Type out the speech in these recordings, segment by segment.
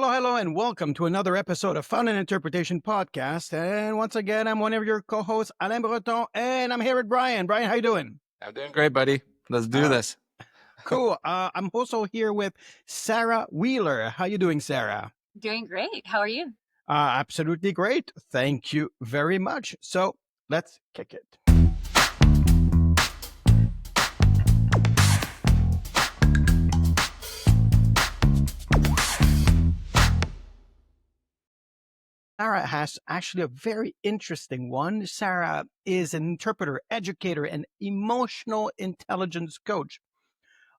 Hello, and welcome to another episode of Fun and Interpretation Podcast. And once again, I'm one of your co-hosts, Alain Breton, and I'm here with Brian. Brian, how you doing? I'm doing great, buddy. Let's do this. Cool. I'm also here with Sarah Wheeler. How you doing, Sarah? Doing great. How are you? Absolutely great. Thank you very much. So let's kick it. Sarah has actually a very interesting one. Sarah is an interpreter, educator, and emotional intelligence coach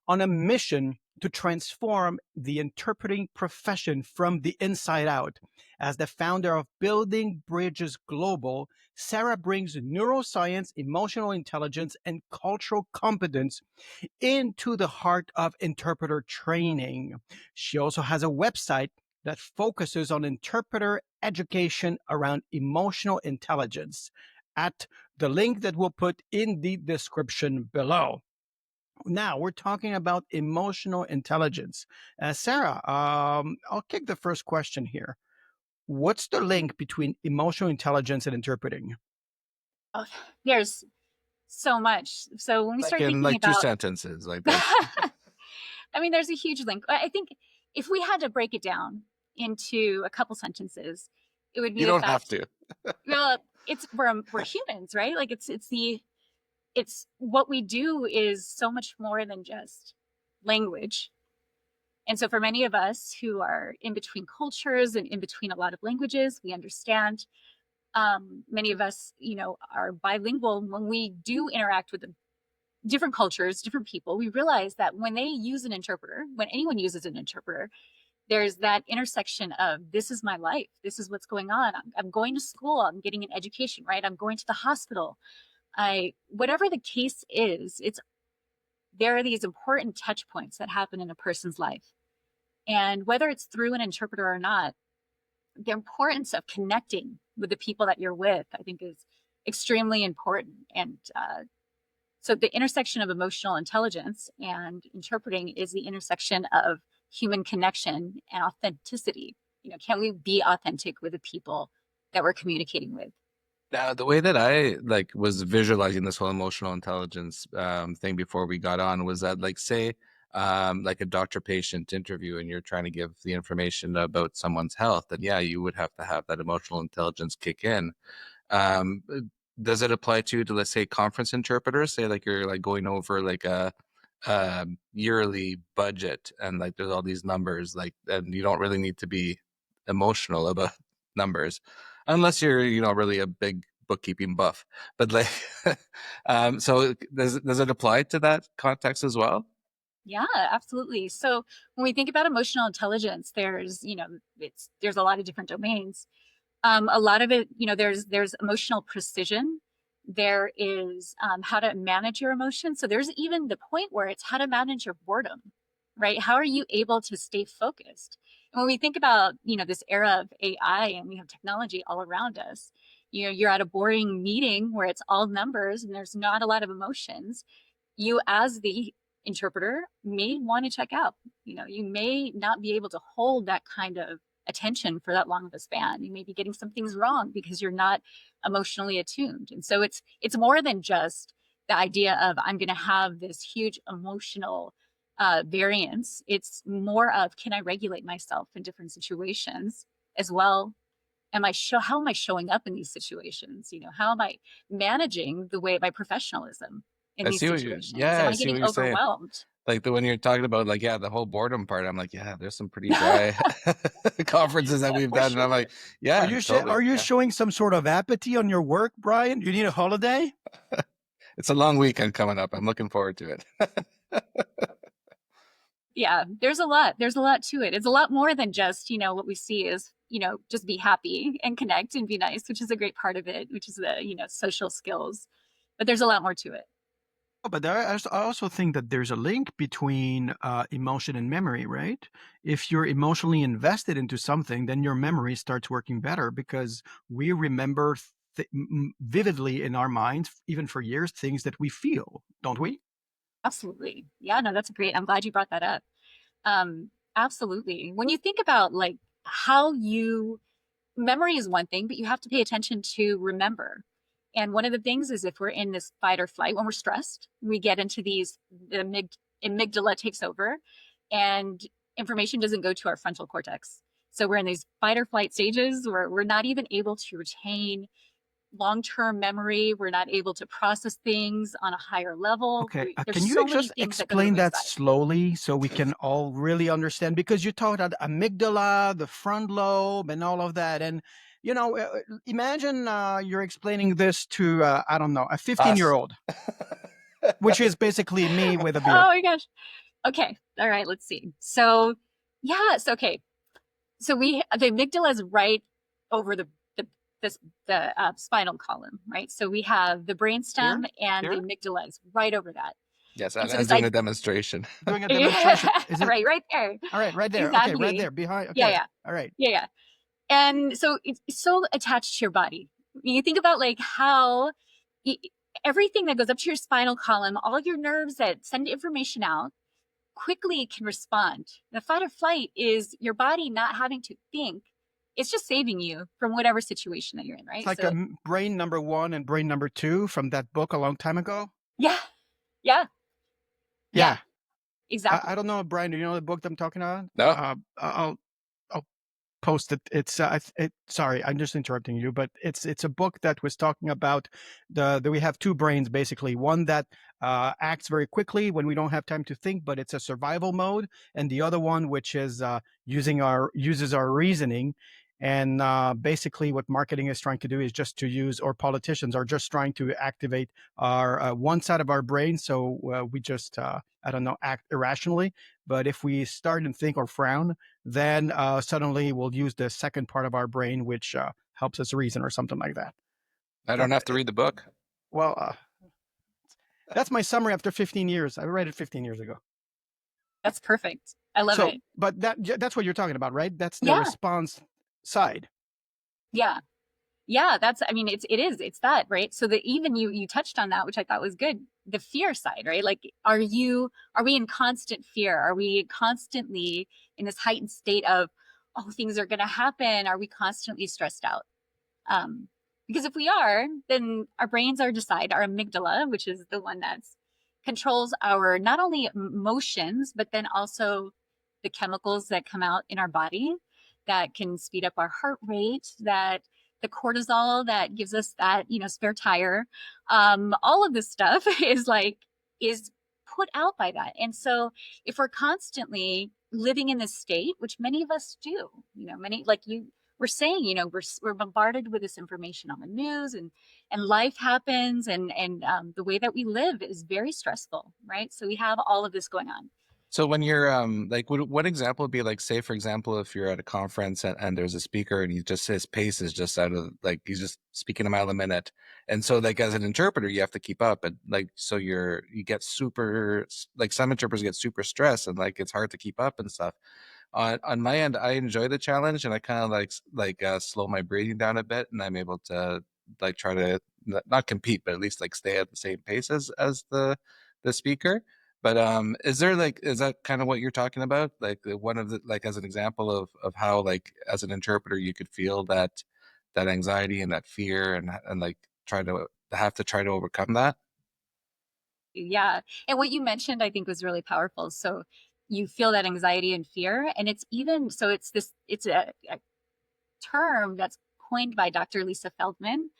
on a mission to transform the interpreting profession from the inside out. As the founder of Building Bridges Global, Sarah brings neuroscience, emotional intelligence, and cultural competence into the heart of interpreter training. She also has a website that focuses on interpreter education around emotional intelligence at the link that we'll put in the description below. Now we're talking about emotional intelligence. Sarah, I'll kick the first question here. What's the link between emotional intelligence and interpreting? Oh, there's so much. So when we start in thinking like about 2 sentences, like that. I mean, there's a huge link. I think if we had to break it down into a couple sentences, it would be You the don't fact, have to. well, we're humans, right? Like it's what we do is so much more than just language. And so for many of us who are in between cultures and in between a lot of languages, we understand. Many of us, are bilingual. When we do interact with different cultures, different people, we realize that when they use an interpreter, when anyone uses an interpreter, there's that intersection of this is my life. This is what's going on. I'm going to school. I'm getting an education, right? I'm going to the hospital. Whatever the case is, there are these important touch points that happen in a person's life. And whether it's through an interpreter or not, the importance of connecting with the people that you're with, I think, is extremely important. And so the intersection of emotional intelligence and interpreting is the intersection of human connection and authenticity. Can we be authentic with the people that we're communicating with? Now, the way that I was visualizing this whole emotional intelligence thing before we got on was that, say, like a doctor-patient interview, and you're trying to give the information about someone's health, then yeah, you would have to have that emotional intelligence kick in. Does it apply to let's say conference interpreters? Say you're going over a yearly budget, and there's all these numbers, and you don't really need to be emotional about numbers unless you're really a big bookkeeping buff. But so does it apply to that context as well? Yeah, absolutely. So when we think about emotional intelligence, there's a lot of different domains. A lot of it, there's emotional precision. There is how to manage your emotions. So there's even the point where it's how to manage your boredom, right? How are you able to stay focused? And when we think about, this era of AI and we have technology all around us, you're at a boring meeting where it's all numbers and there's not a lot of emotions. You as the interpreter may want to check out. You may not be able to hold that kind of attention for that long of a span. You may be getting some things wrong because you're not emotionally attuned. And so it's more than just the idea of I'm going to have this huge emotional variance. It's more of, can I regulate myself in different situations as well? How am I showing up in these situations? How am I managing my professionalism in these situations? Am I I see what getting you're saying. overwhelmed? When you're talking about the whole boredom part, I'm there's some pretty dry conferences that we've done. And I'm yeah. Are you showing some sort of apathy on your work, Brian? You need a holiday? It's a long weekend coming up. I'm looking forward to it. Yeah, there's a lot to it. It's a lot more than just, what we see is, just be happy and connect and be nice, which is a great part of it, which is the, social skills. But there's a lot more to it. But I also think that there's a link between emotion and memory, right? If you're emotionally invested into something, then your memory starts working better because we remember vividly in our minds, even for years, things that we feel, don't we? Absolutely. Yeah, no, that's great. I'm glad you brought that up. Absolutely. When you think about how you, memory is one thing, but you have to pay attention to remember. And one of the things is if we're in this fight or flight, when we're stressed, we get into these, the amygdala takes over and information doesn't go to our frontal cortex. So we're in these fight or flight stages where we're not even able to retain long-term memory. We're not able to process things on a higher level. Okay, There's can you so many just things that go to the explain that wayside. slowly so we can all really understand? Because you talked about amygdala, the front lobe, and all of that. And, imagine you're explaining this to, I don't know, a 15-year Us. old, which is basically me with a Oh beard. my gosh. Okay. All right. Let's see. So, yes. Okay. So the amygdala is right over the this the spinal column, right? So we have the Here? brainstem and the Here? amygdala is right over that. Yes, And so I'm this doing I a demonstration. Doing a demonstration. yeah, Is it? right there. All right, right there. Okay, right Exactly. there. Behind. Yeah, Okay. yeah. All right. Yeah, yeah. And so it's so attached to your body. You think about like how y- everything that goes up to your spinal column, all your nerves that send information out quickly can respond. The fight or flight is your body not having to think. It's just saving you from whatever situation that you're in, It's right? like So brain number 1 and brain number 2 from that book a long time ago. yeah, yeah, yeah, Yeah. I exactly. don't know, Brian, do you know the book that I'm talking about? No, I'll post it. It's sorry, I'm just interrupting you, but it's a book that was talking about that we have two brains basically. One that acts very quickly when we don't have time to think, but it's a survival mode, and the other one which is uses our reasoning. And basically, what marketing is trying to do is just to use, or politicians are just trying to activate our one side of our brain, so we just I don't know, act irrationally. But if we start and think or frown, then suddenly we'll use the second part of our brain, which helps us reason or something like that. I That don't have to read the book. well, that's my summary after 15 years. I read it 15 years ago. That's perfect. I love So, it. but that's what you're talking about, right? That's the Yeah, response side. yeah. Yeah, that's, I mean, it's that, right? So that even you touched on that, which I thought was good, the fear side, right? Like, are we in constant fear? Are we constantly in this heightened state of, oh, things are going to happen? Are we constantly stressed out? Um, because if we are, then our brains are decide, our amygdala, which is the one that's controls our not only emotions, but then also the chemicals that come out in our body that can speed up our heart rate, that the cortisol that gives us that, spare tire. All of this stuff is put out by that. And so if we're constantly living in this state, which many of us do, many like you we're saying, we're bombarded with this information on the news, and life happens, and the way that we live is very stressful, right? So we have all of this going on. So when you're like, what example would be like, say for example, if you're at a conference and there's a speaker and he just his pace is just out of like he's just speaking a mile a minute, and so like as an interpreter you have to keep up, and like so you get super, like some interpreters get super stressed and like it's hard to keep up and stuff. On my end, I enjoy the challenge and I kind of slow my breathing down a bit, and I'm able to like try to not compete, but at least like stay at the same pace as the speaker. But is that kind of what you're talking about? Like one of the like as an example of how like as an interpreter you could feel that anxiety and that fear and like try to overcome that. Yeah. And what you mentioned, I think, was really powerful. So you feel that anxiety and fear. And it's a term that's coined by Dr. Lisa Feldman.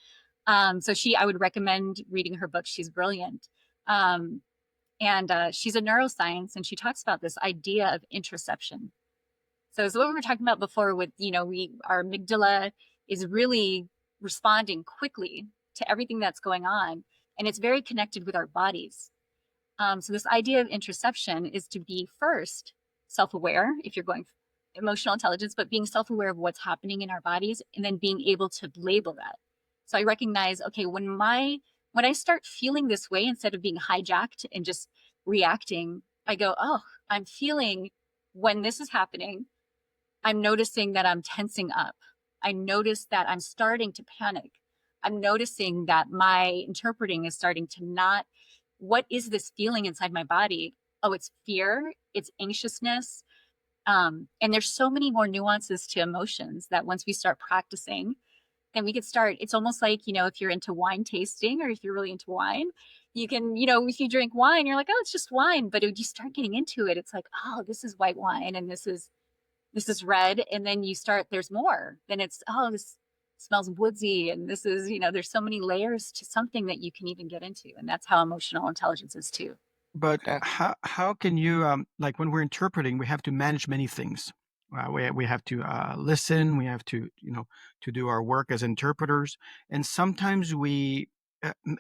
So I would recommend reading her book. She's brilliant. And she's a neuroscience, and she talks about this idea of interoception. So it's what we were talking about before with, our amygdala is really responding quickly to everything that's going on. And it's very connected with our bodies. So this idea of interoception is to be first self-aware if you're going emotional intelligence, but being self-aware of what's happening in our bodies and then being able to label that. So I recognize, okay, when I start feeling this way, instead of being hijacked and just reacting, I go, oh, I'm feeling when this is happening, I'm noticing that I'm tensing up. I notice that I'm starting to panic. I'm noticing that my interpreting is starting to not, what is this feeling inside my body? Oh, it's fear, it's anxiousness, And there's so many more nuances to emotions that once we start practicing, then we could start. It's almost like, if you're into wine tasting or if you're really into wine, you can, if you drink wine, you're like, oh, it's just wine. But if you start getting into it, it's like, oh, this is white wine and this is red. And then you start, there's more. Then it's, oh, this smells woodsy. And this is, there's so many layers to something that you can even get into. And that's how emotional intelligence is too. But Okay. how can you like when we're interpreting, we have to manage many things. We have to listen. We have to to do our work as interpreters, and sometimes we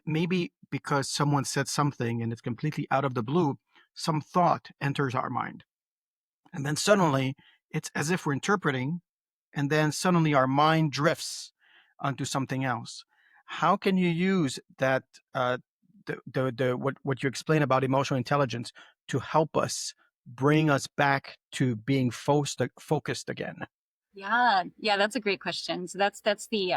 maybe because someone said something and it's completely out of the blue, some thought enters our mind, and then suddenly it's as if we're interpreting, and then suddenly our mind drifts onto something else. How can you use that the what you explain about emotional intelligence to help us bring us back to being focused again? Yeah, that's a great question. So that's the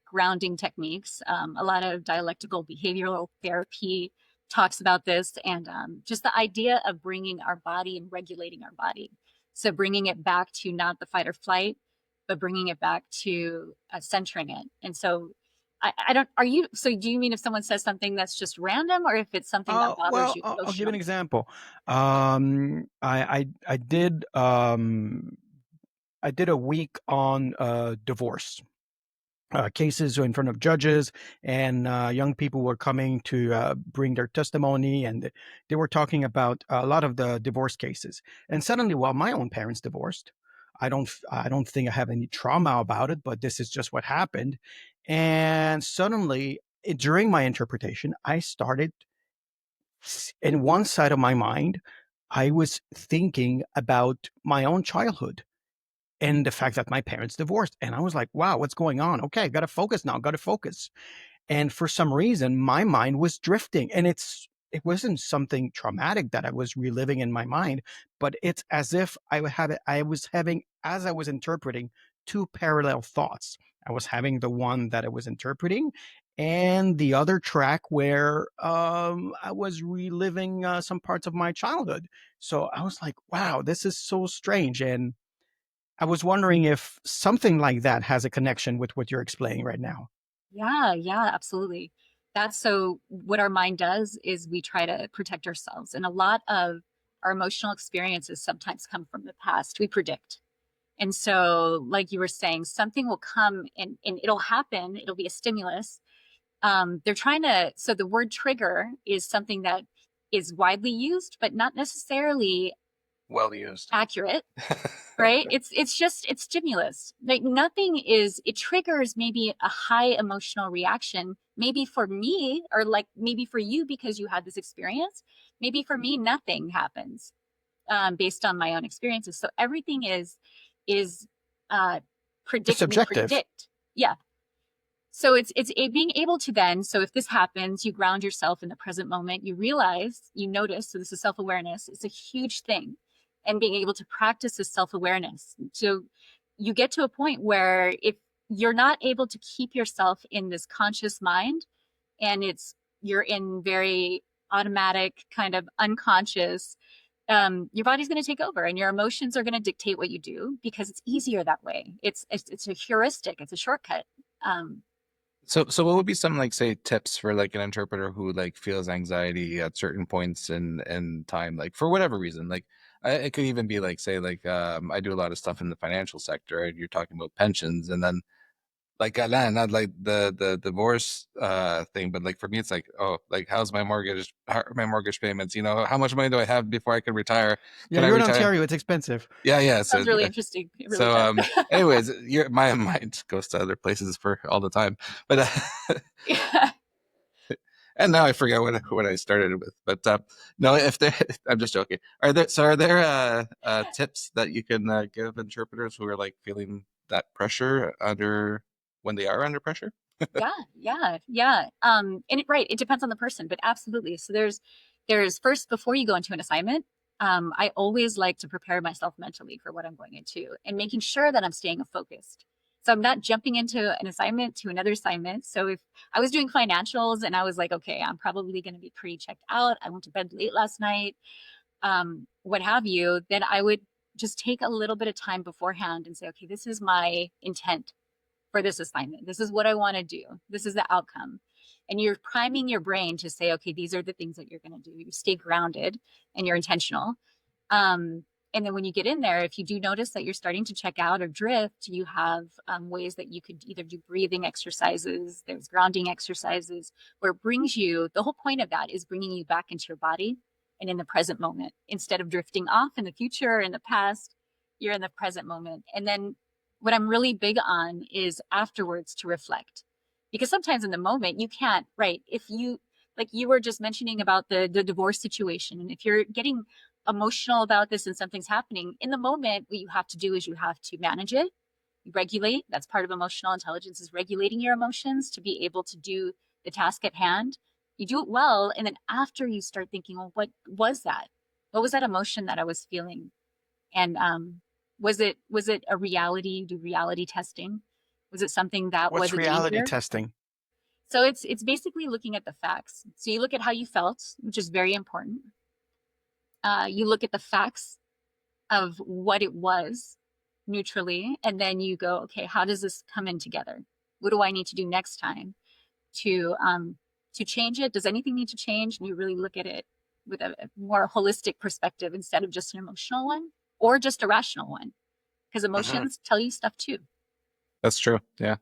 grounding techniques. A lot of dialectical behavioral therapy talks about this, and just the idea of bringing our body and regulating our body. So bringing it back to not the fight or flight, but bringing it back to centering it. And so I don't. Are you? So do you mean if someone says something that's just random, or if it's something that bothers Well, you I'll give you an emotionally? example. I did a week on divorce cases in front of judges, and young people were coming to bring their testimony, and they were talking about a lot of the divorce cases. And suddenly, well, my own parents divorced. I don't think I have any trauma about it, but this is just what happened. And suddenly, during my interpretation, I started in one side of my mind, I was thinking about my own childhood and the fact that my parents divorced. And I was like, wow, what's going on? Okay, got to focus now, got to focus. And for some reason, my mind was drifting. And it wasn't something traumatic that I was reliving in my mind, but it's as if I was having, as I was interpreting, two parallel thoughts. I was having the one that I was interpreting, and the other track where I was reliving some parts of my childhood. So I was like, wow, this is so strange. And I was wondering if something like that has a connection with what you're explaining right now. Yeah, absolutely. That's so what our mind does is we try to protect ourselves. And a lot of our emotional experiences sometimes come from the past. We predict. And so, like you were saying, something will come and it'll happen, it'll be a stimulus. They're trying to, so the word trigger is something that is widely used, but not necessarily Well used. accurate, right? It's stimulus. Like nothing is, it triggers maybe a high emotional reaction, maybe for me, or like maybe for you because you had this experience. Maybe for me, nothing happens based on my own experiences. So everything is uh we Subjective. predict. Yeah. So it's being able to then, so if this happens, you ground yourself in the present moment, you realize, you notice, so this is self-awareness, it's a huge thing. And being able to practice this self-awareness. So you get to a point where if you're not able to keep yourself in this conscious mind and you're in very automatic kind of unconscious, your body's going to take over and your emotions are going to dictate what you do because it's easier that way. It's a heuristic, it's a shortcut. Um, So what would be some like say tips for like an interpreter who like feels anxiety at certain points in time, like for whatever reason, like it could even be like say like I do a lot of stuff in the financial sector, and you're talking about pensions, and then like not like the divorce thing, but like for me it's like, oh, like how's my mortgage payments, how much money do I have before I can retire? Yeah, Can I you're in retire? Ontario. It's expensive. Yeah, so Sounds really interesting. It really so does. anyways, my mind goes to other places for all the time, but Yeah. and now I forget what I started with. But no, if there, I'm just joking. Are there tips that you can give interpreters who are like feeling that pressure under when they are under pressure? Yeah. And right, it depends on the person, but absolutely. So there's first before you go into an assignment, I always like to prepare myself mentally for what I'm going into and making sure that I'm staying focused. So I'm not jumping into an assignment to another assignment. So if I was doing financials and I was like, okay, I'm probably going to be pretty checked out. I went to bed late last night, what have you, then I would just take a little bit of time beforehand and say, okay, this is my intent for this assignment. This is what I want to do. This is the outcome. And you're priming your brain to say, okay, these are the things that you're going to do. You stay grounded and you're intentional. Um, and then when you get in there, if you do notice that you're starting to check out or drift, you have ways that you could either do breathing exercises, there's grounding exercises, where it brings you, the whole point of that is bringing you back into your body and in the present moment. Instead of drifting off in the future or in the past, you're in the present moment. And then what I'm really big on is afterwards to reflect. Because sometimes in the moment you can't, right? If you, like you were just mentioning about the divorce situation, and if you're getting emotional about this and something's happening, in the moment, what you have to do is you have to manage it, you regulate. That's part of emotional intelligence, is regulating your emotions to be able to do the task at hand. You do it well, and then after you start thinking, well, what was that? What was that emotion that I was feeling? And was it a reality? You do reality testing. Was it something that was What's a reality danger? testing? So it's basically looking at the facts. So you look at how you felt, which is very important. You look at the facts of what it was neutrally, and then you go, okay, how does this come in together? What do I need to do next time to change it? Does anything need to change? And you really look at it with a more holistic perspective instead of just an emotional one or just a rational one, because Mhm. emotions tell you stuff too. That's true. Yeah.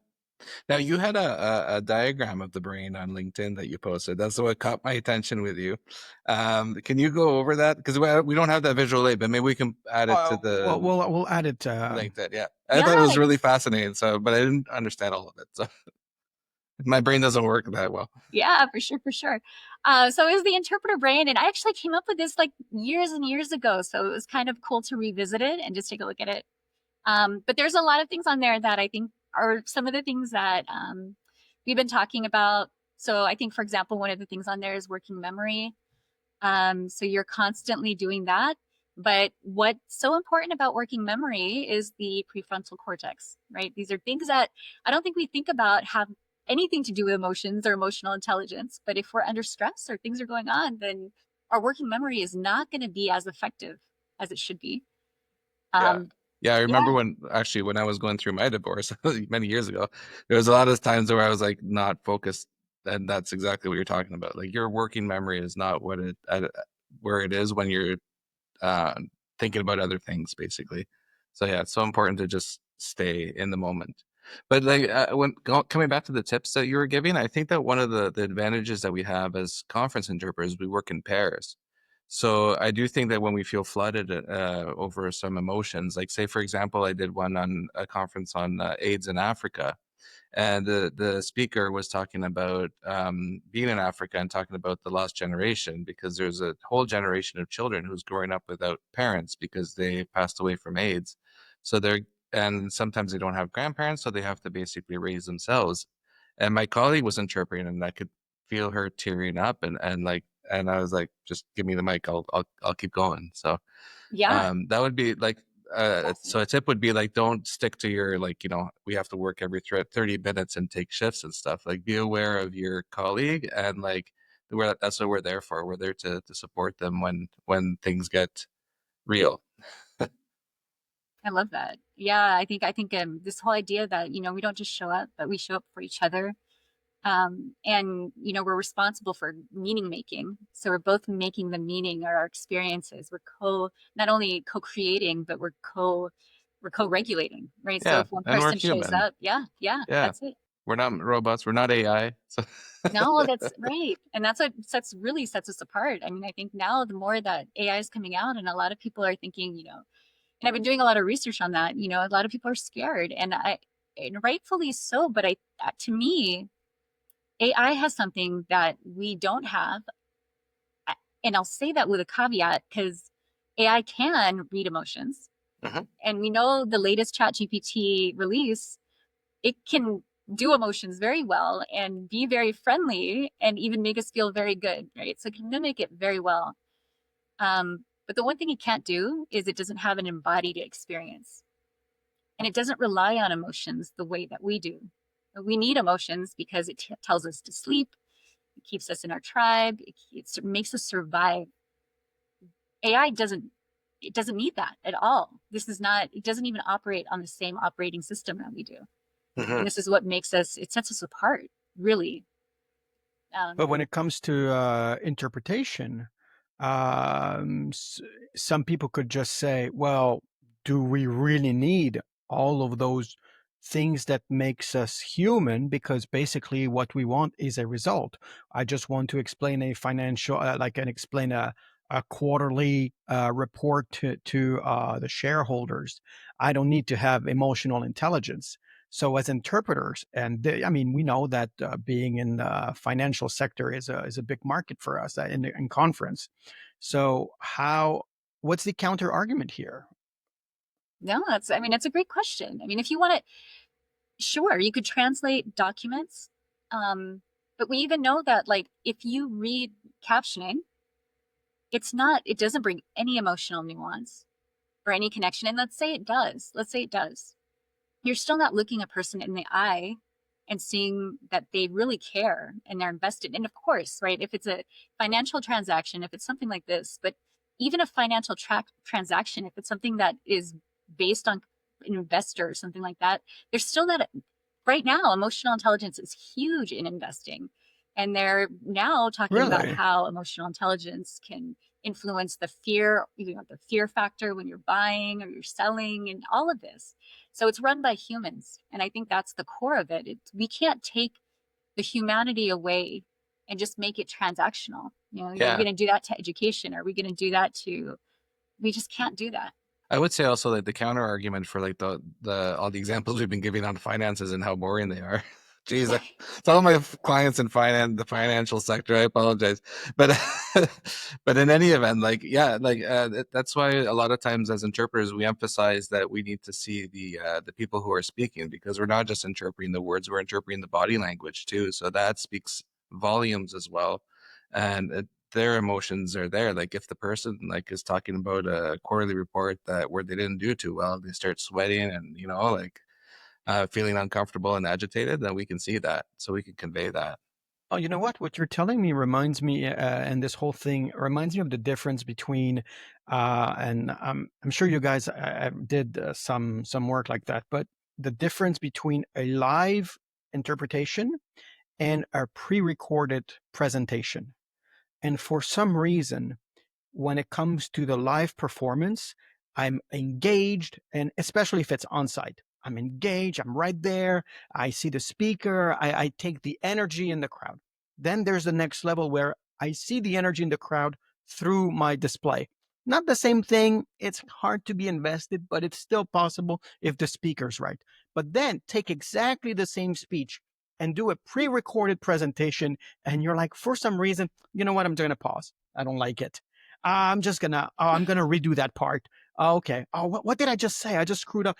Now you had a diagram of the brain on LinkedIn that you posted. That's what caught my attention with you. Can you go over that? Because we don't have that visual aid, but maybe we can add it to Well, the we'll add it. LinkedIn. Yeah, I Yeah, thought it was really fascinating. So, but I didn't understand all of it. So my brain doesn't work that well. yeah, for sure, for sure. So it was the interpreter brain, and I actually came up with this like years and years ago. So it was kind of cool to revisit it and just take a look at it. But there's a lot of things on there that I think are some of the things that we've been talking about. So I think, for example, one of the things on there is working memory. So you're constantly doing that. But what's so important about working memory is the prefrontal cortex, right? These are things that I don't think we think about have anything to do with emotions or emotional intelligence. But if we're under stress or things are going on, then our working memory is not going to be as effective as it should be. Yeah. Um, Yeah, I yeah, remember when I was going through my divorce many years ago, there was a lot of times where I was like not focused, and that's exactly what you're talking about. Like your working memory is not where it is when you're uh, thinking about other things, basically. So yeah, it's so important to just stay in the moment. But like coming back to the tips that you were giving, I think that one of the advantages that we have as conference interpreters, we work in pairs. So I do think that when we feel flooded over some emotions, like say for example, I did one on a conference on AIDS in Africa, and the speaker was talking about being in Africa and talking about the lost generation, because there's a whole generation of children who's growing up without parents because they passed away from AIDS. So and sometimes they don't have grandparents, so they have to basically raise themselves. And my colleague was interpreting, and I could feel her tearing up, and I was like, just give me the mic, I'll keep going. So yeah, that would be like, so fascinating. a tip would be like, don't stick to your, like, we have to work every 30 minutes and take shifts and stuff. Like, be aware of your colleague, and like, that's what we're there for. We're there to support them when things get real. I love that. Yeah, I think this whole idea that we don't just show up, but we show up for each other. And we're responsible for meaning making. So we're both making the meaning or our experiences. We're not only co-creating, but we're co-regulating, right? So Yeah, if one and we're person shows human. up, yeah, yeah, Yeah, that's it. we're not robots. We're not AI. So No, that's right. And that's what really sets us apart. I mean, I think now the more that AI is coming out and a lot of people are thinking, and I've been doing a lot of research on that, a lot of people are scared and rightfully so. But to me, AI has something that we don't have. And I'll say that with a caveat because AI can read emotions. Mhm. And we know the latest Chat GPT release, it can do emotions very well and be very friendly and even make us feel very good, right? So it can mimic it very well. But the one thing it can't do is it doesn't have an embodied experience. And it doesn't rely on emotions the way that we do. We need emotions because it tells us to sleep, it keeps us in our tribe, it makes us survive. AI doesn't it doesn't need that at all. This is not, it doesn't even operate on the same operating system that we do. And Mhm. this is what makes us, it sets us apart, really. But Um, when it comes to interpretation, s some people could just say, "Well, do we really need all of those things that makes us human? Because basically what we want is a result. I just want to explain a financial, like, and explain a quarterly report to the shareholders. I don't need to have emotional intelligence." So as interpreters, and I mean, we know that being in the financial sector is a big market for us in conference. So what's the counter argument here? no, that's, I mean, it's a great question. I mean, if you want to, sure, you could translate documents. But we even know that, like, if you read captioning, it's not, it doesn't bring any emotional nuance or any connection. And let's say it does. You're still not looking a person in the eye and seeing that they really care and they're invested. And of course, right, if it's a financial transaction, if it's something like this, but even a financial transaction, if it's something that is based on an investor or something like that, there's still that. Right now, emotional intelligence is huge in investing. And they're now talking about Really? how emotional intelligence can influence the fear, the fear factor when you're buying or you're selling and all of this. So it's run by humans. And I think that's the core of it. We can't take the humanity away and just make it transactional. Are we Yeah. going to do that to education? Are we going to do that to, we just can't do that. I would say also that the counter argument for like the all the examples we've been giving on finances and how boring they are. Jeez, it's all my clients in the financial sector. I apologize, but but in any event, like yeah, like that's why a lot of times as interpreters we emphasize that we need to see the people who are speaking, because we're not just interpreting the words, we're interpreting the body language too. So that speaks volumes as well, and their emotions are there. Like if the person like is talking about a quarterly report that where they didn't do too well, they start sweating and like feeling uncomfortable and agitated, then we can see that, so we can convey that. Oh, you know what? What you're telling me reminds me, and this whole thing reminds me of the difference between, and I'm sure you guys did some work like that, but the difference between a live interpretation and a pre-recorded presentation. And for some reason, when it comes to the live performance, I'm engaged, and especially if it's on site, I'm engaged, I'm right there, I see the speaker, I take the energy in the crowd. Then there's the next level where I see the energy in the crowd through my display. Not the same thing, it's hard to be invested, but it's still possible if the speaker's right. But then take exactly the same speech and do a pre recorded presentation, and you're like, for some reason, you know what, I'm going to pause. I don't like it. I'm gonna redo that part. Okay. Oh, what did I just say? I just screwed up.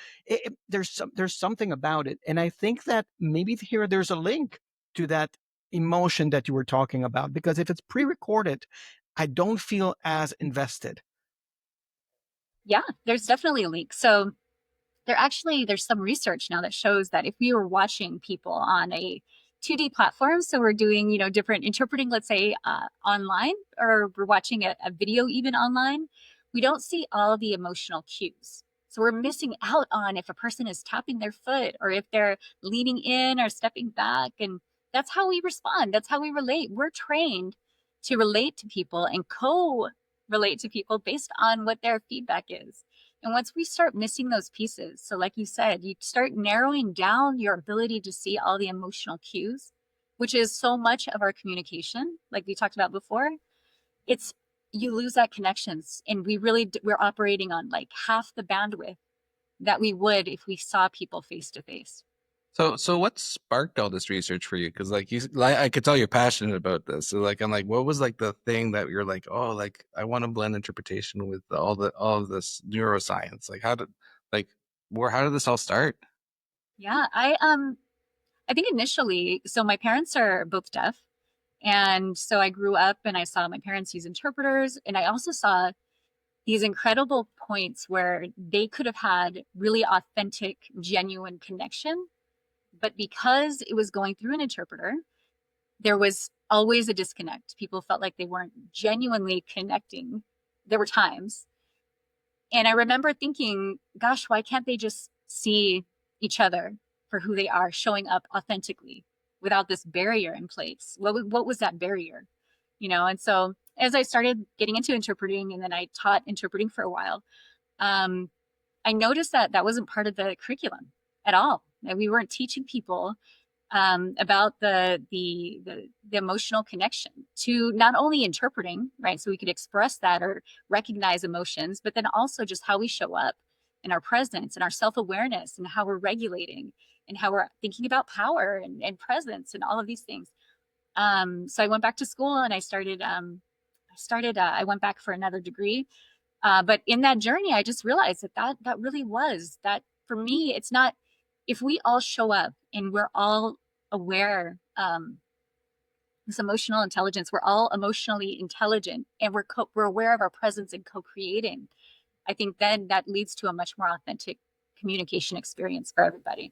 There's something about it, and I think that maybe here there's a link to that emotion that you were talking about. Because if it's pre-recorded, I don't feel as invested. Yeah, there's definitely a link. So there's some research now that shows that if we were watching people on a 2D platform, so we're doing different interpreting, let's say online, or we're watching a video even online, we don't see all the emotional cues. So we're missing out on if a person is tapping their foot or if they're leaning in or stepping back. And that's how we respond, that's how we relate. We're trained to relate to people and co-relate to people based on what their feedback is. And once we start missing those pieces, so like you said, you start narrowing down your ability to see all the emotional cues, which is so much of our communication, like we talked about before, it's, you lose that connections. And we're operating on like half the bandwidth that we would if we saw people face to face. So what sparked all this research for you? Because like I could tell you're passionate about this. So like I'm like, what was like the thing that you're like, oh, like I want to blend interpretation with all of this neuroscience? Like how did this all start? Yeah, I think initially, so my parents are both deaf. And so I grew up and I saw my parents use interpreters. And I also saw these incredible points where they could have had really authentic, genuine connection. But because it was going through an interpreter, there was always a disconnect. People felt like they weren't genuinely connecting. There were times. And I remember thinking, gosh, why can't they just see each other for who they are, showing up authentically without this barrier in place? What was that barrier? And so as I started getting into interpreting, and then I taught interpreting for a while, um, I noticed that that wasn't part of the curriculum at all. That we weren't teaching people about the emotional connection to not only interpreting, right? So we could express that or recognize emotions, but then also just how we show up in our presence and our self-awareness and how we're regulating and how we're thinking about power and presence and all of these things. So I went back to school and I went back for another degree. But in that journey, I just realized that really was that for me. It's not, if we all show up and we're all aware, this emotional intelligence, we're all emotionally intelligent, and we're aware of our presence and co-creating. I think then that leads to a much more authentic communication experience for everybody.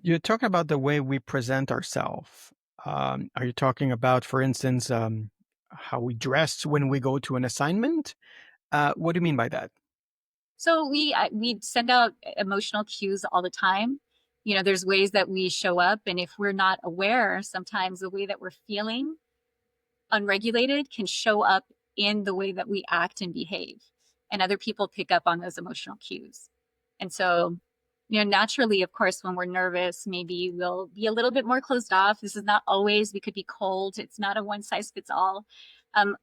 You're talking about the way we present ourselves. Are you talking about, for instance, how we dress when we go to an assignment? What do you mean by that? So we send out emotional cues all the time. There's ways that we show up, and if we're not aware, sometimes the way that we're feeling unregulated can show up in the way that we act and behave. And other people pick up on those emotional cues. And so, naturally, of course, when we're nervous, maybe we'll be a little bit more closed off. This is not always, we could be cold. It's not a one size fits all.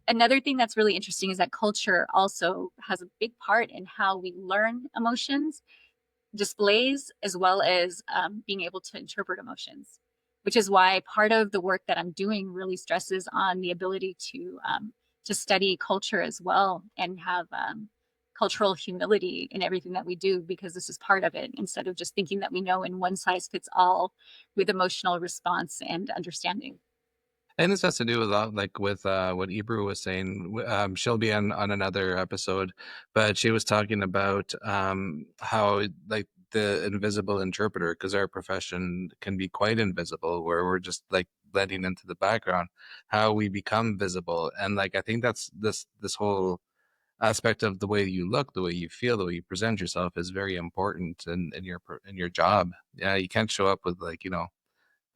Another thing that's really interesting is that culture also has a big part in how we learn emotions, displays, as well as being able to interpret emotions, which is why part of the work that I'm doing really stresses on the ability to study culture as well and have cultural humility in everything that we do, because this is part of it, instead of just thinking that we know in one size fits all with emotional response and understanding. And this has to do with like with what Ebru was saying. She'll be on another episode, but she was talking about how like the invisible interpreter, because our profession can be quite invisible, where we're just like blending into the background, how we become visible. And like I think that's this whole aspect of the way you look, the way you feel, the way you present yourself is very important in your job. Yeah, you can't show up with like,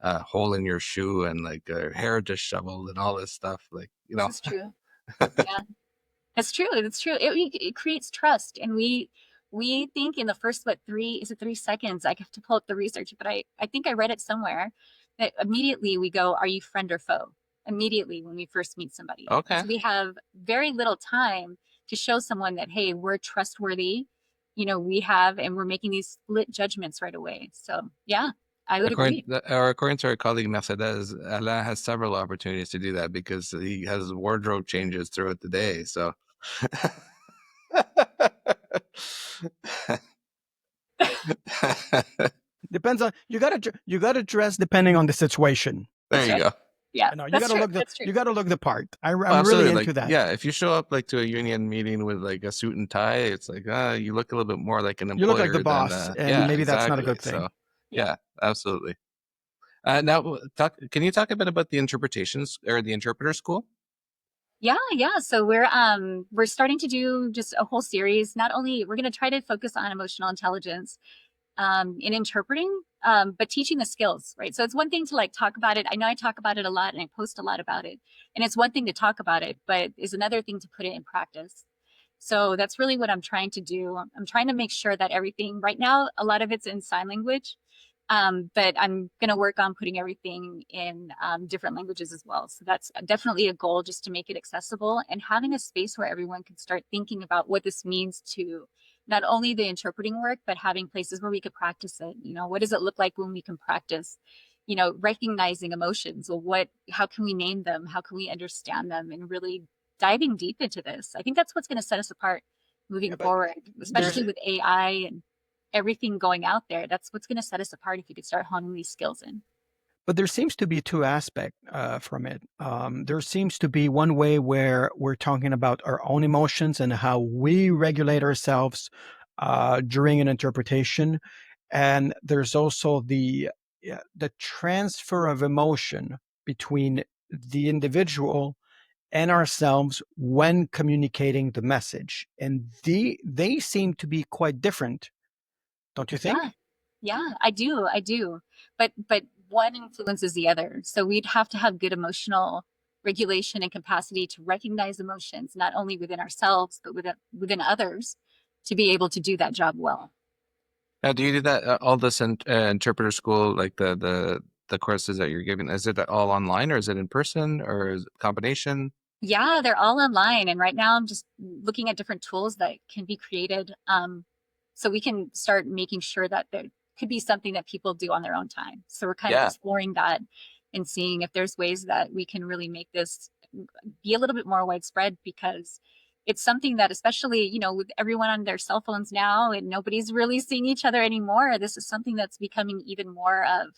hole in your shoe and like hair disheveled and all this stuff. Like, This is true. Yeah. That's true. That's true. It creates trust, and we think in the first 3 seconds. I have to pull up the research, but I think I read it somewhere that immediately we go, "Are you friend or foe?" Immediately when we first meet somebody, and okay. so we have very little time to show someone that, hey, we're trustworthy. And we're making these split judgments right away. So yeah, I would agree. According to our colleague Mercedes, Alain has several opportunities to do that because he has wardrobe changes throughout the day. So Depends on, you gotta dress depending on the situation. there That's you right. go. Yeah, You know, that's true. That's true. you gotta look the part. Oh, I'm really absolutely. Like, into that. yeah, if you show up like to a union meeting with like a suit and tie, it's like, you look a little bit more like an You look like the employer than, boss, and yeah, maybe that's not a exactly. good thing. So, Yeah. yeah, absolutely. Now, can you talk a bit about the interpretations or the interpreter school? Yeah. So we're starting to do just a whole series. Not only we're going to try to focus on emotional intelligence in interpreting, but teaching the skills, right? So it's one thing to like talk about it. I know I talk about it a lot and I post a lot about it, and it's one thing to talk about it, but it's another thing to put it in practice. So that's really what I'm trying to do. I'm trying to make sure that everything right now, a lot of it's in sign language. But I'm going to work on putting everything in different languages as well. So that's definitely a goal, just to make it accessible and having a space where everyone can start thinking about what this means to not only the interpreting work, but having places where we could practice it. What does it look like when we can practice, recognizing emotions? Well, how can we name them? How can we understand them? And really diving deep into this. I think that's what's going to set us apart moving Yeah, but forward, there's especially with AI and everything going out there. That's what's going to set us apart if you could start honing these skills in. but there seems to be two aspects from it. There seems to be one way where we're talking about our own emotions and how we regulate ourselves during an interpretation, and there's also the transfer of emotion between the individual and ourselves when communicating the message. And they seem to be quite different, don't you Yeah, think? yeah, I do. But one influences the other. So we'd have to have good emotional regulation and capacity to recognize emotions, not only within ourselves, but within others, to be able to do that job well. Now, do you do that all this interpreter school, like the courses that you're giving? Is it all online, or is it in person, or is it a combination? Yeah, they're all online. And right now I'm just looking at different tools that can be created. So we can start making sure that there could be something that people do on their own time. So we're kind of Yeah, exploring that and seeing if there's ways that we can really make this be a little bit more widespread, because it's something that, especially, with everyone on their cell phones now and nobody's really seeing each other anymore, this is something that's becoming even more of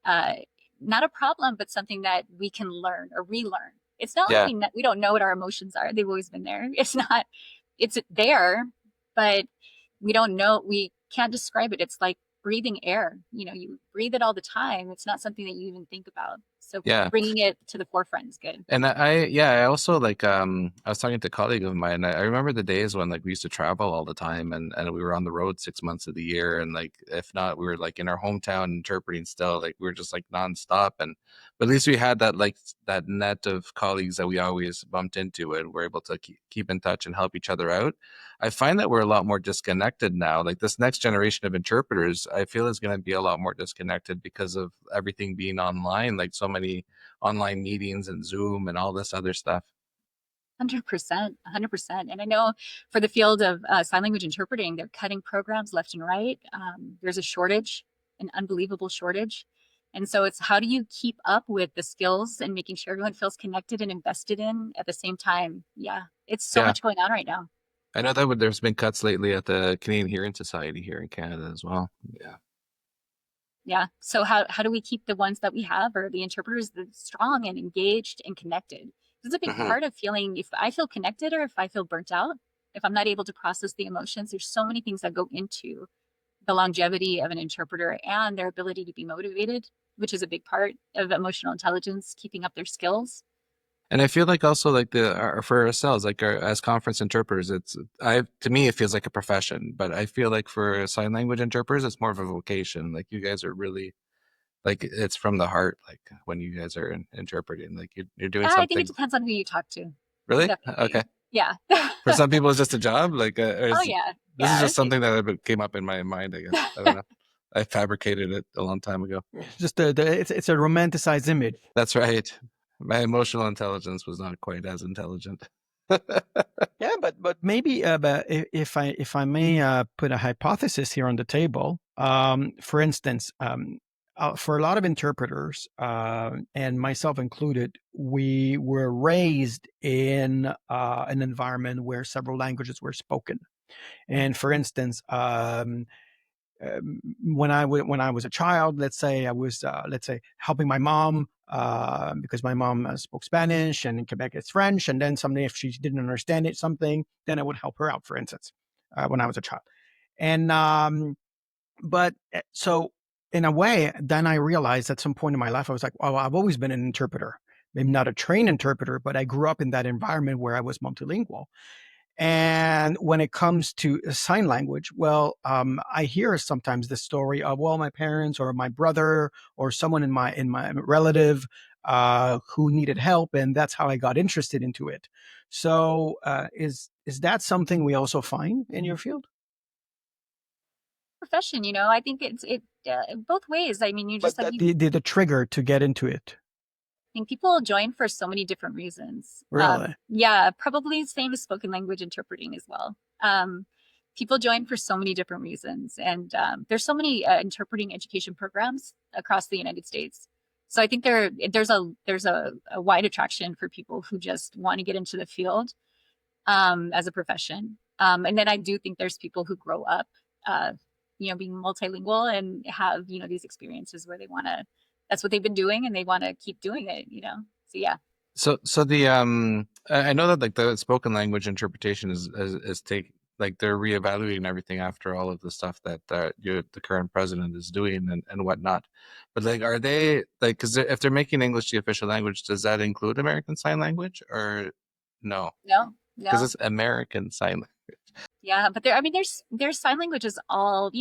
uh, not a problem, but something that we can learn or relearn. It's not like yeah. we don't know what our emotions are. They've always been there. It's not, it's there, but we don't know. We can't describe it. It's like breathing air. You breathe it all the time. It's not something that you even think about. So Yeah. bringing it to the forefront is good. And yeah, I also like I was talking to a colleague of mine. I remember the days when like we used to travel all the time, and we were on the road 6 months of the year, and like if not, we were like in our hometown interpreting still, like we were just like nonstop. And but at least we had that like that net of colleagues that we always bumped into, and we're able to keep in touch and help each other out. I find that we're a lot more disconnected now. Like this next generation of interpreters, I feel is going to be a lot more disconnected because of everything being online, like so many online meetings and Zoom and all this other stuff. 100%, 100%. And I know for the field of sign language interpreting, they're cutting programs left and right. There's a shortage, an unbelievable shortage. And so it's, how do you keep up with the skills and making sure everyone feels connected and invested in at the same time? Yeah, it's so Yeah. much going on right now. I know that there's been cuts lately at the Canadian Hearing Society here in Canada as well. Yeah. Yeah. So how do we keep the ones that we have, or the interpreters, that strong and engaged and connected? This is a big Hmm. part of feeling, if I feel connected or if I feel burnt out, if I'm not able to process the emotions. There's so many things that go into the longevity of an interpreter and their ability to be motivated, which is a big part of emotional intelligence, keeping up their skills. And I feel like also like for ourselves, like as conference interpreters, it's I to me it feels like a profession, but I feel like for sign language interpreters, it's more of a vocation. Like you guys are really like it's from the heart. Like when you guys are interpreting, like you're doing I think it something. depends on who you talk to. Really? Definitely. Okay. Yeah. For some people, it's just a job. Like, or Oh is, yeah. this is Yeah. just something that came up in my mind. I guess I don't know. I fabricated it a long time ago. Just it's a romanticized image. That's right. My emotional intelligence was not quite as intelligent. Yeah, but maybe if I may put a hypothesis here on the table. For instance, for a lot of interpreters, and myself included, we were raised in an environment where several languages were spoken. And for instance, when I was a child, let's say I was let's say helping my mom because my mom spoke Spanish and in Quebec it's French, and then someday if she didn't understand it something, then I would help her out. For instance, when I was a child, and but so in a way, then I realized at some point in my life I was like, oh, I've always been an interpreter. Maybe not a trained interpreter, but I grew up in that environment where I was multilingual. And when it comes to sign language, well, I hear sometimes the story of, well, my parents or my brother or someone in my relative who needed help, and that's how I got interested into it. So, is that something we also find in your field? Profession, I think it both ways. I mean, you But just like you the trigger to get into it, think people join for so many different reasons. really? Yeah, probably same as spoken language interpreting as well. People join for so many different reasons, and there's so many interpreting education programs across the United States. So I think there's a wide attraction for people who just want to get into the field as a profession. And then I do think there's people who grow up, uh, being multilingual and have, these experiences where they want to, that's what they've been doing and they want to keep doing it. So yeah. So the I know that like the spoken language interpretation is like they're reevaluating everything after all of the stuff that the current president is doing and whatnot. But like, are they like, because if they're making English the official language, does that include American Sign Language or no? No, Because no. it's American Sign Language. Yeah, but there, I mean, there's sign languages all,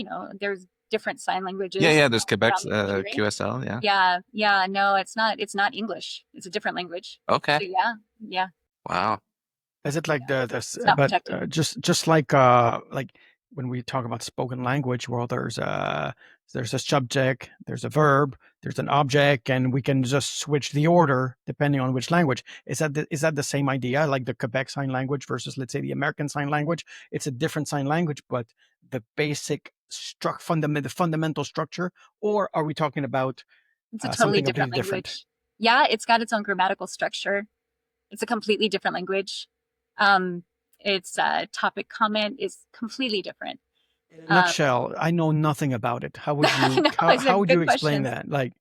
there's different sign Yeah, languages yeah. There's around Quebec's the country, right? QSL. Yeah. Yeah, yeah, no, it's not English. It's a different language. Okay. So yeah, yeah, Wow. Is it like yeah. this? It's not But protected. just like when we talk about spoken language, well, there's a subject, there's a verb, there's an object, and we can just switch the order depending on which language. Is that the same idea? Like the Quebec Sign Language versus, let's say, the American Sign Language. It's a different sign language, but the basic the fundamental structure, or are we talking about It's a totally something completely different different? language. Yeah, it's got its own grammatical structure. It's a completely different language. Um, its topic comment is completely different. In a Um, nutshell, I know nothing about it. How would you no, how it's a how would you good explain questions. that? Like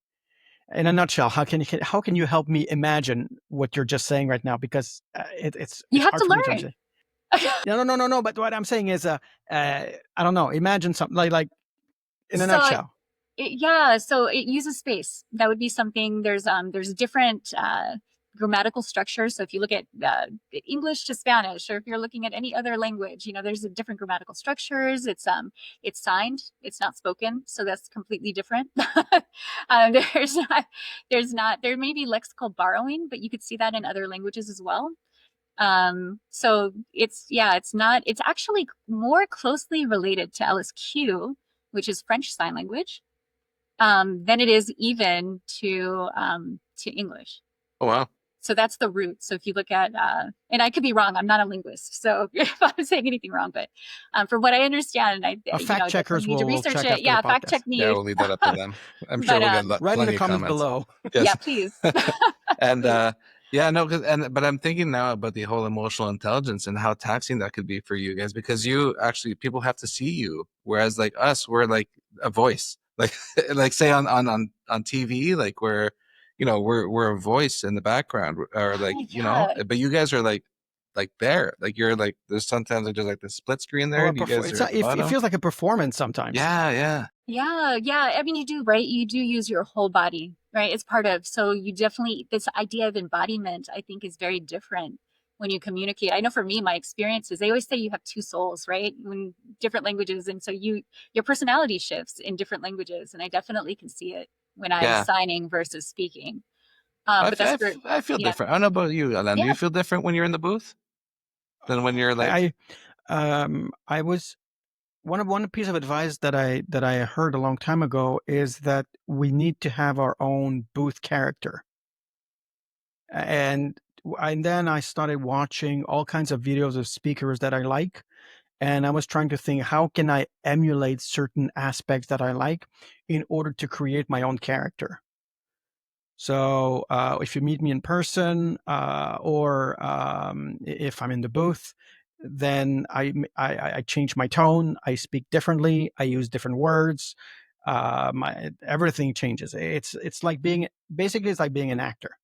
in a nutshell, how can you help me imagine what you're just saying right now? Because You it's have hard to for me to understand. learn. No. But what I'm saying is, I don't know. Imagine something in a So nutshell. yeah, so it uses space. That would be something. There's different grammatical structures. So if you look at English to Spanish, or if you're looking at any other language, there's a different grammatical structures. It's signed. It's not spoken, so that's completely different. There's not there may be lexical borrowing, but you could see that in other languages as well. So it's actually more closely related to LSQ, which is French Sign Language, than it is even to English. Oh wow. So that's the root. So if you look at, and I could be wrong, I'm not a linguist, so if I'm saying anything wrong, but from what I understand, I Fact definitely checkers need to will research check it. after the Yeah, fact check podcast. Yeah, me. we'll leave that up to them. I'm sure But we'll get Write in the plenty of comments comments. below. yeah, Yes. please, And please. yeah, no, but I'm thinking now about the whole emotional intelligence and how taxing that could be for you guys because you actually people have to see you, whereas like us, we're like a voice, like like say on TV, like we're a voice in the background, or like Yeah, but you guys are like there, like you're like there's sometimes like just like the split screen there, Or and you guys are at the it bottom. feels like a performance sometimes. Yeah, yeah, yeah, yeah. I mean, you do, right? You do use your whole body, right? It's part of, so you definitely, this idea of embodiment, I think, is very different when you communicate. I know for me, my experiences, they always say you have two souls, right? When different languages. And so your personality shifts in different languages. And I definitely can see it when I'm yeah. signing versus speaking. I, But that's f- for, I feel yeah, different. I don't know about you, Alan. Do yeah. you feel different when you're in the booth than when you're like, I was one piece of advice that I heard a long time ago is that we need to have our own booth character. And then I started watching all kinds of videos of speakers that I like, and I was trying to think, how can I emulate certain aspects that I like in order to create my own character? So if you meet me in person, or if I'm in the booth, then I change my tone. I speak differently. I use different words. Everything changes. It's like basically it's like being an actor.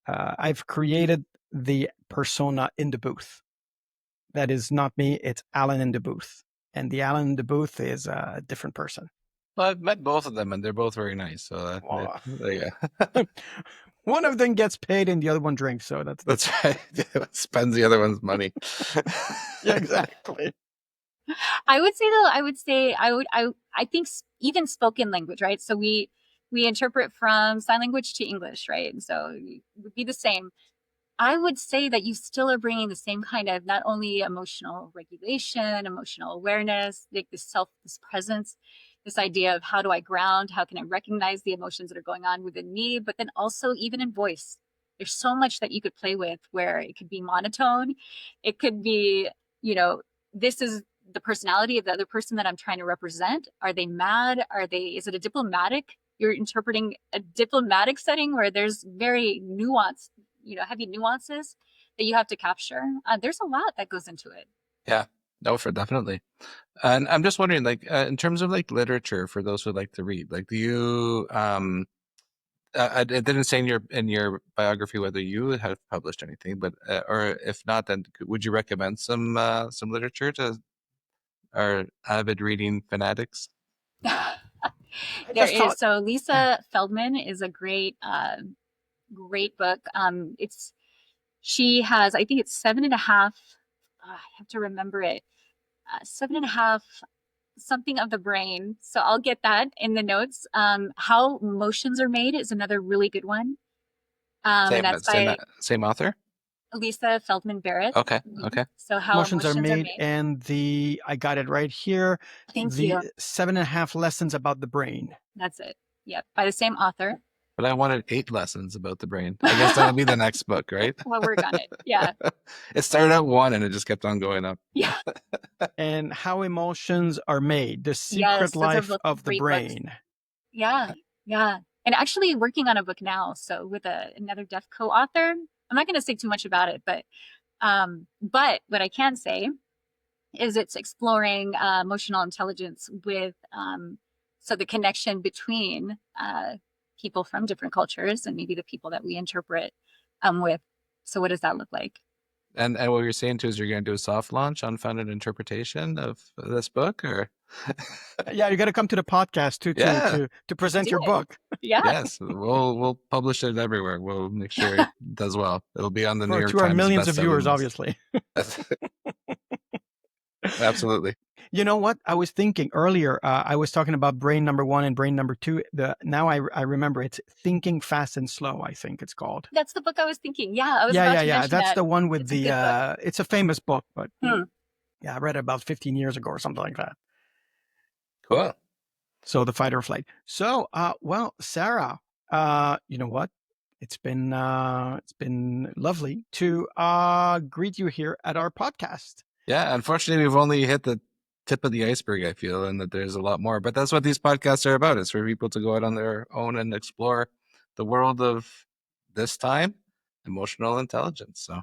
I've created the persona in the booth. That is not me. It's Alan in the booth, and the Alan in the booth is a different person. well, I've met both of them and they're both very nice. So Well, yeah, one of them gets paid and the other one drinks. So that's right. Spends the other one's money. yeah, exactly. I would say though, I think even spoken language, right? So we interpret from sign language to English, right? And so it would be the same. I would say that you still are bringing the same kind of not only emotional regulation, emotional awareness, like this presence, this idea of how do I ground, how can I recognize the emotions that are going on within me, but then also even in voice. There's so much that you could play with where it could be monotone, it could be, this is the personality of the other person that I'm trying to represent. Are they mad? Is it a diplomatic? You're interpreting a diplomatic setting where there's very nuanced, heavy nuances that you have to capture. There's a lot that goes into it. Yeah, no, for definitely. And I'm just wondering, like, in terms of like literature for those who like to read, like, do you It didn't say in your biography whether you have published anything, but or if not, then would you recommend some literature to our avid reading fanatics? I There just is. thought, So Lisa Feldman is a great, great book. She has, I think it's 7.5. I have to remember it. 7.5 something of the brain. So I'll get that in the notes. How Emotions Are Made is another really good one. And Same that's by same author. Lisa Feldman Barrett. Okay, Mhm. okay. So How Emotions Are Emotions Are Made, Made. and I got it right here, Thank the you. 7.5 Lessons About the Brain. That's it. Yep. By the same author. But I wanted 8 lessons about the brain. I guess that'll be the next book, right? We'll work on it. Yeah. It started out 1 and it just kept on going up. Yeah. And How Emotions Are Made, The Yes. Secret Those are Life both of the great books. Brain. Yeah. Yeah. And actually working on a book now. So with another deaf co-author. I'm not going to say too much about it, but what I can say is it's exploring emotional intelligence with so the connection between people from different cultures and maybe the people that we interpret with. So what does that look like? And what you're saying too is you're going to do a soft launch on founded interpretation of this book, or Yeah, you got to come to the podcast too yeah, to present Do your it. book Yeah. yes, we'll publish it everywhere. We'll make sure it does well. It'll be on the New York to our Times millions of best-selling viewers, list. obviously. Absolutely. You know what? I was thinking earlier, I was talking about brain number 1 and brain number 2. Now I remember, it's Thinking Fast and Slow, I think it's called. That's the book I was thinking. Yeah, I was Yeah, about yeah, to yeah. mention That's that. the one with It's a good book. it's a famous book, but Hmm. yeah, I read it about 15 years ago or something like that. Cool. So The Fight or Flight. So, well, Sarah, you know what? It's been lovely to greet you here at our podcast. Yeah, unfortunately, we've only hit the tip of the iceberg, I feel, and that there's a lot more. But that's what these podcasts are about. It's for people to go out on their own and explore the world of this time, emotional intelligence. So,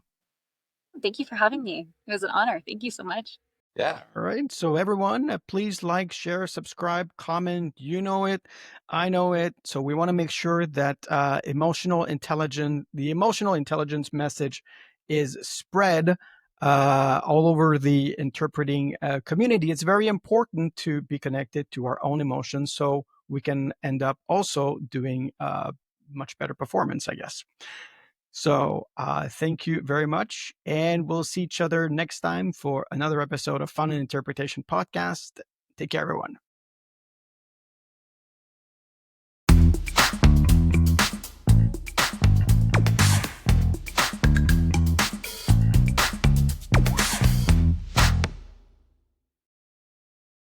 Thank you for having me. It was an honor. Thank you so much. yeah. All right. So everyone, please like, share, subscribe, comment. You know it. I know it. So we want to make sure that the emotional intelligence message is spread all over the interpreting community. It's very important to be connected to our own emotions so we can end up also doing much better performance, I guess. So thank you very much. And we'll see each other next time for another episode of Fun and Interpretation Podcast. Take care, everyone.